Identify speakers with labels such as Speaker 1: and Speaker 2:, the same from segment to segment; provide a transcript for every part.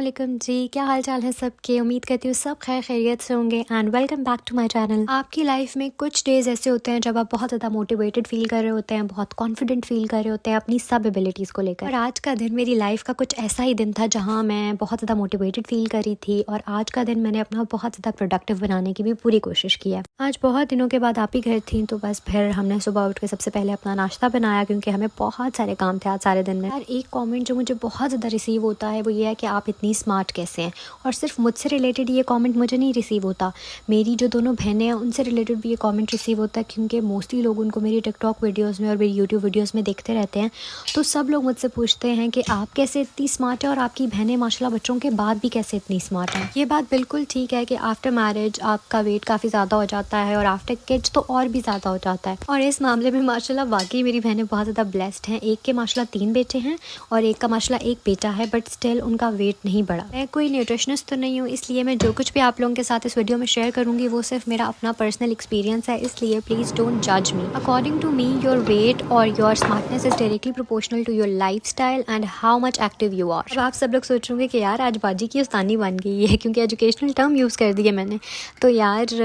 Speaker 1: वालेकुम जी, क्या हाल चाल है सबके। उम्मीद करती हूँ सब खैर खैरियत से होंगे and welcome back to my channel. आपकी लाइफ में कुछ डेज ऐसे होते हैं जब आप बहुत ज़्यादा मोटिवेटेड फील कर रहे होते हैं, बहुत कॉन्फिडेंट फील कर रहे होते हैं अपनी सब एबिलिटीज़ को लेकर। और आज का दिन मेरी लाइफ का कुछ ऐसा ही दिन था जहाँ मैं बहुत ज़्यादा मोटिवेटेड फील कर रही थी और आज का दिन मैंने अपना बहुत ज़्यादा प्रोडक्टिव बनाने की भी पूरी कोशिश की है। आज बहुत दिनों के बाद आप ही घर थी तो बस फिर हमने सुबह उठ के सबसे पहले अपना नाश्ता बनाया क्योंकि हमें बहुत सारे काम थे आज सारे दिन में। और एक कॉमेंट जो मुझे बहुत ज़्यादा रिसीव होता है वो ये है कि आप इतनी स्मार्ट कैसे हैं। और सिर्फ मुझसे रिलेटेड ये कमेंट मुझे नहीं रिसीव होता, मेरी जो दोनों बहनें हैं उनसे रिलेटेड भी ये कमेंट रिसीव होता है क्योंकि मोस्टली लोग उनको मेरी टिकटॉक वीडियोस में और मेरी यूट्यूब वीडियोस में देखते रहते हैं। तो सब लोग मुझसे पूछते हैं कि आप कैसे इतनी स्मार्ट है और आपकी बहनें माशाल्लाह बच्चों के बाद भी कैसे इतनी स्मार्ट हैं। ये बात बिल्कुल ठीक है कि आफ्टर मैरिज आपका वेट काफ़ी ज़्यादा हो जाता है और आफ्टर किड्स तो और भी ज़्यादा हो जाता है। और इस मामले में माशाल्लाह वाकई मेरी बहनें बहुत ज़्यादा ब्लेस्ड हैं। एक के माशाल्लाह 3 बेटे हैं और एक का माशाल्लाह 1 बेटा है, बट स्टिल उनका वेट नहीं बढ़ा। मैं कोई न्यूट्रिशनिस्ट तो नहीं हूँ, इसलिए मैं जो कुछ भी आप लोगों के साथ इस वीडियो में शेयर करूँगी वो सिर्फ मेरा अपना पर्सनल एक्सपीरियंस है, इसलिए प्लीज़ डोंट जज me. According to me your weight और your smartness is directly proportional to your life style and how much active you are. अब आप सब लोग सोचोगे कि यार आज बाजी की उस्तानी बन गई है क्योंकि एजुकेशनल टर्म यूज़ कर दिए मैंने। तो यार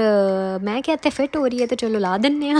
Speaker 1: मैं कहते फिट हो रही है तो चलो ला देने।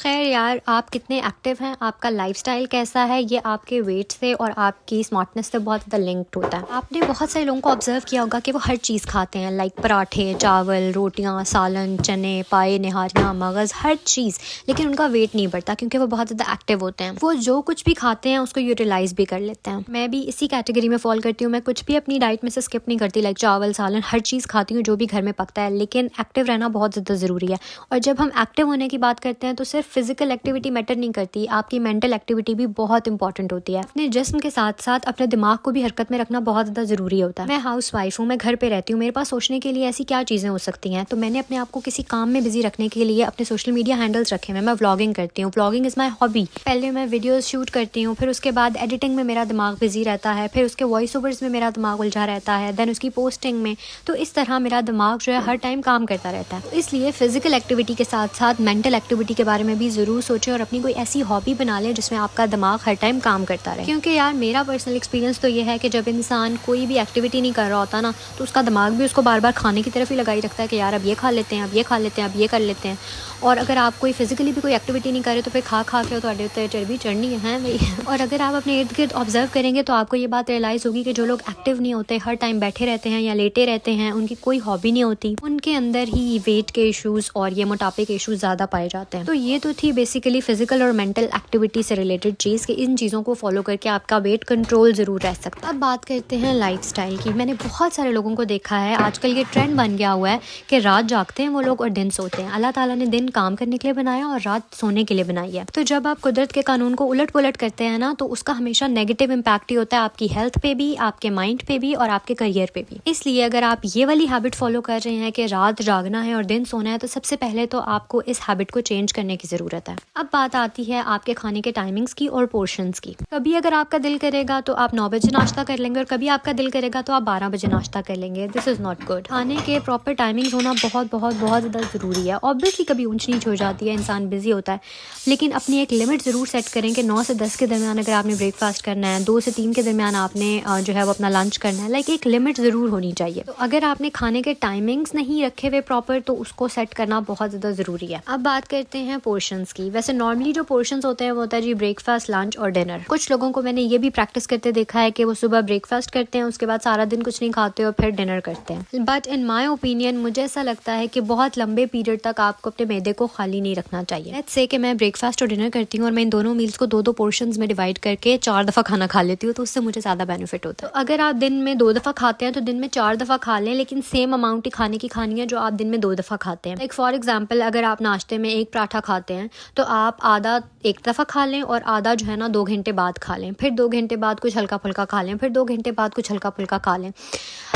Speaker 1: खैर यार, आप कितने एक्टिव हैं, आपका लाइफस्टाइल कैसा है, ये आपके वेट से और आपकी स्मार्टनेस से बहुत ज़्यादा लिंक्ड होता है। आपने बहुत सारे लोगों को ऑब्जर्व किया होगा कि वो हर चीज़ खाते हैं, लाइक पराठे, चावल, रोटियां, सालन, चने, पाए, निहारियाँ, मगज़, हर चीज़, लेकिन उनका वेट नहीं बढ़ता क्योंकि वो बहुत ज़्यादा एक्टिव होते हैं। वो जो कुछ भी खाते हैं उसको यूटिलाइज भी कर लेते हैं। मैं भी इसी कैटेगरी में फॉल करती हूँ। मैं कुछ भी अपनी डाइट में से स्किप नहीं करती, लाइक चावल, सालन, हर चीज़ खाती हूँ जो भी घर में पकता है, लेकिन एक्टिव रहना बहुत ज़्यादा ज़रूरी है। और जब हम एक्टिव होने की बात करते हैं तो सिर्फ फिजिकल एक्टिविटी मैटर नहीं करती, आपकी मेंटल एक्टिविटी भी बहुत इंपॉर्टेंट होती है। अपने जिस्म के साथ साथ अपने दिमाग को भी हरकत में रखना बहुत ज़्यादा ज़रूरी होता है। मैं हाउस वाइफ हूँ, मैं घर पे रहती हूँ, मेरे पास सोचने के लिए ऐसी क्या चीज़ें हो सकती हैं, तो मैंने अपने आप को किसी काम में बिजी रखने के लिए अपने सोशल मीडिया हैंडल्स रखे हुए। मैं व्लॉगिंग करती हूँ, व्लॉगिंग इज़ माई हॉबी। पहले मैं वीडियोज़ शूट करती हूँ, फिर उसके बाद एडिटिंग में मेरा दिमाग बिजी रहता है, फिर उसके वॉइस ओवर्स में मेरा दिमाग उलझा रहता है, देन उसकी पोस्टिंग में। तो इस तरह मेरा दिमाग जो है हर टाइम काम करता रहता है। इसलिए फिजिकल एक्टिविटी के साथ साथ मेंटल एक्टिविटी के बारे में भी ज़रूर सोचें और अपनी कोई ऐसी हॉबी बना लें जिसमें आपका दिमाग हर टाइम काम करता रहे। क्योंकि यार मेरा पर्सनल एक्सपीरियंस तो ये है कि जब इंसान कोई भी एक्टिविटी नहीं कर रहा होता ना तो उसका दिमाग भी उसको बार बार खाने की तरफ ही लगाई रखता है कि यार अब ये खा लेते हैं, अब ये खा लेते हैं, अब ये कर लेते हैं। और अगर आप कोई फिजिकली भी कोई एक्टिविटी नहीं कर रहे तो फिर खा खा के थोड़े उत्ते चर्बी चढ़नी है भाई। और अगर आप अपने इर्द गिर्द ऑब्जर्व करेंगे तो आपको ये बात रियलाइज़ होगी कि जो लोग एक्टिव नहीं होते, हर टाइम बैठे रहते हैं या लेटे रहते हैं, उनकी कोई हॉबी नहीं होती, उनके अंदर ही वेट के इशूज़ और ये मोटापे के इशूज़ ज़्यादा पाए जाते हैं। तो ये तो थी बेसिकली फिजिकल और मेंटल एक्टिविटी से रिलेटेड चीज़ कि इन चीज़ों को फॉलो करके आपका वेट कंट्रोल ज़रूर रह सकता है। अब बात करते हैं लाइफस्टाइल की। मैंने बहुत सारे लोगों को देखा है, आजकल ये ट्रेंड बन गया हुआ है कि रात जागते हैं वो लोग और दिन सोते हैं। अल्लाह ताला ने दिन काम करने के लिए बनाया और रात सोने के लिए बनाई है। तो जब आप कुदरत के कानून को उलट पुलट करते हैं ना तो उसका हमेशा नेगेटिव इम्पैक्ट ही होता है आपकी हेल्थ पे भी, आपके माइंड पे भी और आपके करियर पे भी। इसलिए अगर आप ये वाली हैबिट फॉलो कर रहे हैं कि रात जागना है और दिन सोना है तो सबसे पहले तो आपको इस हैबिट को चेंज करने की ज़रूरत है। अब बात आती है आपके खाने के टाइमिंग्स की और पोर्शंस की। कभी अगर आपका दिल करेगा तो आप 9 बजे नाश्ता कर लेंगे और कभी आपका दिल करेगा तो आप 12 बजे नाश्ता कर लेंगे। This is not good. खाने के प्रॉपर टाइमिंग्स होना बहुत बहुत बहुत ज़्यादा ज़रूरी है। ऑब्वियसली कभी ऊंच नीच हो जाती है, इंसान बिजी होता है, लेकिन अपनी एक लिमिट ज़रूर सेट करें कि 9 से 10 के दरमियान अगर आपने ब्रेकफास्ट करना है, 2 से 3 के दरमियान आपने जो है वो अपना लंच करना है, लाइक एक लिमिट ज़रूर होनी चाहिए। तो अगर आपने खाने के टाइमिंग्स नहीं रखे हुए प्रॉपर तो उसको सेट करना बहुत ज़्यादा ज़रूरी है। अब बात करते हैं पोर्शंस की। वैसे नॉर्मली जो पोर्शंस होते हैं वो होता है जी ब्रेकफास्ट, लंच और डिनर। कुछ लोगों को मैंने ये भी प्रैक्टिस करते देखा है कि वो सुबह ब्रेकफास्ट करते हैं, उसके बाद सारा दिन कुछ नहीं खाते और फिर डिनर करते हैं। बट इन माई ओपिनियन मुझे ऐसा लगता है कि बहुत लंबे पीरियड तक आपको अपने मैदे को खाली नहीं रखना चाहिए। लेट्स से कि मैं ब्रेकफास्ट और डिनर करती हूँ और मैं इन दोनों मील्स को 2-2 पोर्शंस में डिवाइड करके 4 दफ़ा खाना खा लेती हूँ तो उससे मुझे ज़्यादा बेनिफिट होता है। तो अगर आप दिन में 2 दफ़ा खाते हैं तो दिन में 4 दफ़ा खा लें, लेकिन सेम अमाउंट ही खाने की खानी है जो आप दिन में 2 दफ़ा खाते हैं। लाइक फॉर एग्जाम्पल अगर आप नाश्ते में एक पराठा खाते हैं तो आप आधा एक दफ़ा खा लें और आधा जो है ना 2 घंटे बाद खा लें, फिर 2 घंटे बाद कुछ हल्का फुल्का खा लें, फिर 2 घंटे बाद कुछ हल्का फुल्का खा लें।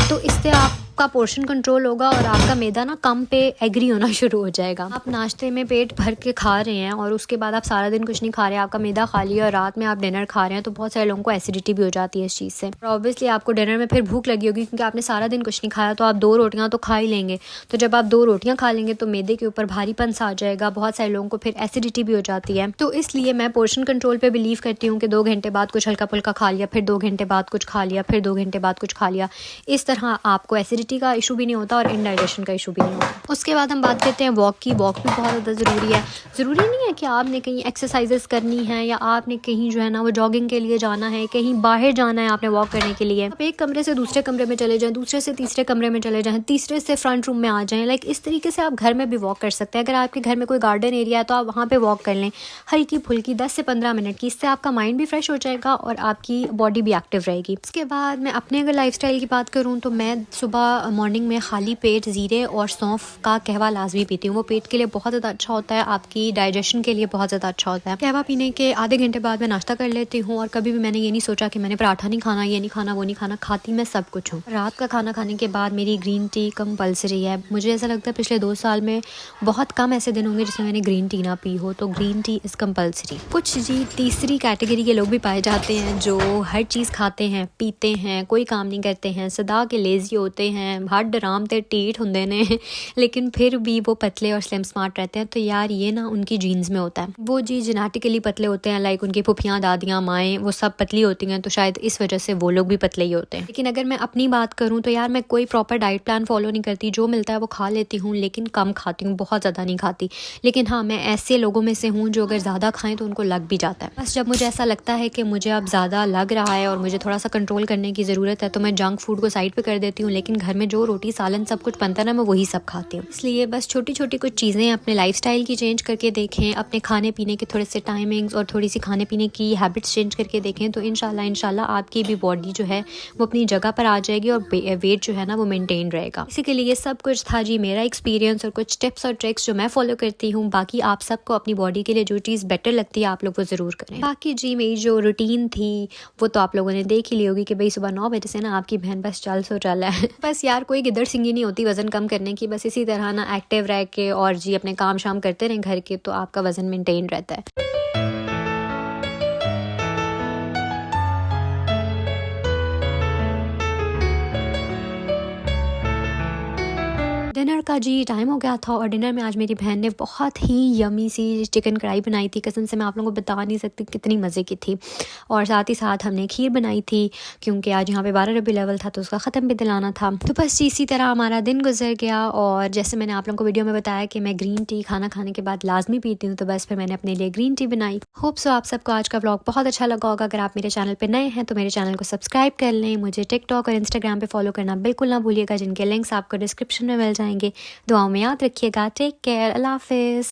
Speaker 1: तो इससे आपका पोर्शन कंट्रोल होगा और आपका मैदा ना कम पे एग्री होना शुरू हो जाएगा। आप नाश्ते में पेट भर के खा रहे हैं और उसके बाद आप सारा दिन कुछ नहीं खा रहे हैं, आपका मैदा खाली है और रात में आप डिनर खा रहे हैं तो बहुत सारे लोगों को एसिडिटी भी हो जाती है इस चीज़ से। और ऑब्वियसली आपको डिनर में फिर भूख लगी होगी क्योंकि आपने सारा दिन कुछ नहीं खाया, तो आप 2 रोटियाँ तो खा ही लेंगे। तो जब आप 2 रोटियाँ खा लेंगे तो मैदे के ऊपर भारीपन सा आ जाएगा, बहुत सारे लोगों को फिर एसिडिटी भी हो जाती है। तो इसलिए मैं पोर्शन कंट्रोल पे बिलीव करती हूँ कि 2 घंटे बाद कुछ हल्का फुल्का खा लिया, फिर 2 घंटे बाद कुछ खा लिया, फिर 2 घंटे घंटे बाद कुछ खा लिया। इस तरह आपको एसिडिटी का इशू भी नहीं होता और इनडाइजेशन का इशू भी नहीं होता। उसके बाद हम बात करते हैं वॉक की। वॉक भी बहुत ज़्यादा ज़रूरी है। ज़रूरी नहीं है कि आपने कहीं एक्सरसाइजेस करनी है या आपने कहीं जो है ना वो जॉगिंग के लिए जाना है, कहीं बाहर जाना है आपने वॉक करने के लिए। आप एक कमरे से दूसरे कमरे में चले जाएं, दूसरे से तीसरे कमरे में चले जाएं, तीसरे से फ्रंट रूम में आ जाएं। लाइक इस तरीके से आप घर में भी वॉक कर सकते हैं। अगर आपके घर में कोई गार्डन एरिया है तो आप वहाँ पे वॉक कर लें, हल्की फुल्की 10 से 15 मिनट की। इससे आपका माइंड भी फ्रेश हो जाएगा और आपकी बॉडी भी एक्टिव रहेगी। उसके बाद मैं अपने अगर लाइफस्टाइल की बात करूँ तो मैं सुबह मॉर्निंग में खाली पेट ज़ीरे और सौंफ का कहवा लाजमी पीती हूँ। वो पेट के लिए बहुत ज़्यादा अच्छा होता है, आपकी डाइजेशन के लिए बहुत ज़्यादा अच्छा होता है। कहवा पीने के आधे घंटे बाद मैं नाश्ता कर लेती हूँ और कभी भी मैंने ये नहीं सोचा कि मैंने पराठा नहीं खाना, ये नहीं खाना, वो नहीं खाना। खाती मैं सब कुछ हूँ। रात का खाना खाने के बाद मेरी ग्रीन टी कंपलसरी है। मुझे ऐसा लगता है पिछले 2 साल में बहुत कम ऐसे दिन होंगे जिसमें मैंने ग्रीन टी ना पी हो, तो ग्रीन टी इज़ कंपलसरी। कुछ जी तीसरी कैटेगरी के लोग भी पाए जाते हैं जो हर चीज़ खाते हैं, पीते हैं, कोई काम नहीं करते हैं, सदा के लेज़ी होते हैं, हड आराम ते टीठ होंदे ने लेकिन फिर भी वो पतले और स्लिम स्मार्ट रहते हैं। तो यार ये ना उनकी जीन्स में होता है। वो जी जेनेटिकली पतले होते हैं, लाइक उनकी फुफियाँ, दादियाँ, माएँ वो सब पतली होती हैं, तो शायद इस वजह से वो लोग भी पतले ही होते हैं। लेकिन अगर मैं अपनी बात करूँ तो यार मैं कोई प्रॉपर डाइट प्लान फॉलो नहीं करती। जो मिलता है वो खा लेती हूँ, लेकिन कम खाती हूँ, बहुत ज़्यादा नहीं खाती। लेकिन हाँ, मैं ऐसे लोगों में से हूँ जो अगर ज़्यादा खाएं तो उनको लग भी जाता है। बस जब मुझे ऐसा लगता है कि मुझे अब ज़्यादा लग रहा है और मुझे थोड़ा सा कंट्रोल करने की ज़रूरत है तो मैं जंक फूड को साइड पे कर देती हूँ। लेकिन घर में जो रोटी सालन सब कुछ बनता है ना, मैं वही सब खाती हूँ। इसलिए बस छोटी छोटी कुछ चीज़ें अपने लाइफस्टाइल की चेंज करके देखें, अपने खाने पीने के थोड़े से टाइमिंग्स और थोड़ी सी खाने पीने की हैबिट्स चेंज करके देखें, तो इंशाल्लाह आपकी भी बॉडी जो है वो अपनी जगह पर आ जाएगी और वेट जो है ना वो मेंटेन रहेगा। इसी के लिए सब कुछ था जी मेरा एक्सपीरियंस और कुछ टिप्स और ट्रिक्स जो मैं फॉलो करती हूँ। बाकी आप सबको अपनी बॉडी के लिए जो चीज़ बेटर लगती है आप लोग वो ज़रूर करें। बाकी जी मेरी जो रूटीन थी वो तो आप लोगों ने देख ही ली होगी कि भाई सुबह 9 बजे से ना आपकी बहन बस चल है बस यार कोई गिदड़ सिंगी नहीं होती वज़न कम करने की। बस इसी तरह ना एक्टिव रह के और जी अपने काम शाम करते रहें घर के, तो आपका वज़न मेंटेन रहता है। डिनर का जी टाइम हो गया था और डिनर में आज मेरी बहन ने बहुत ही यमी सी चिकन कढ़ाई बनाई थी। कसम से मैं आप लोगों को बता नहीं सकती कितनी मज़े की थी। और साथ ही साथ हमने खीर बनाई थी क्योंकि आज यहाँ पे 12 रबी लेवल था तो उसका ख़त्म भी दिलाना था। तो बस इसी तरह हमारा दिन गुजर गया। और जैसे मैंने आप लोगों को वीडियो में बताया कि मैं ग्रीन टी खाना खाने के बाद लाजमी पीती हूँ, तो बस फिर मैंने अपने लिए ग्रीन टी बनाई। होप सो आप सबको आज का व्लॉग बहुत अच्छा लगा होगा। अगर आप मेरे चैनल पर नए हैं तो मेरे चैनल को सब्सक्राइब कर लें। मुझे टिकटॉक और इंस्टाग्राम पर फॉलो करना बिल्कुल ना भूलिएगा, जिनके लिंक्स आपको डिस्क्रिप्शन में मिल जाएंगे। दुआओं में याद रखिएगा। टेक केयर, अल्लाह हाफिज़।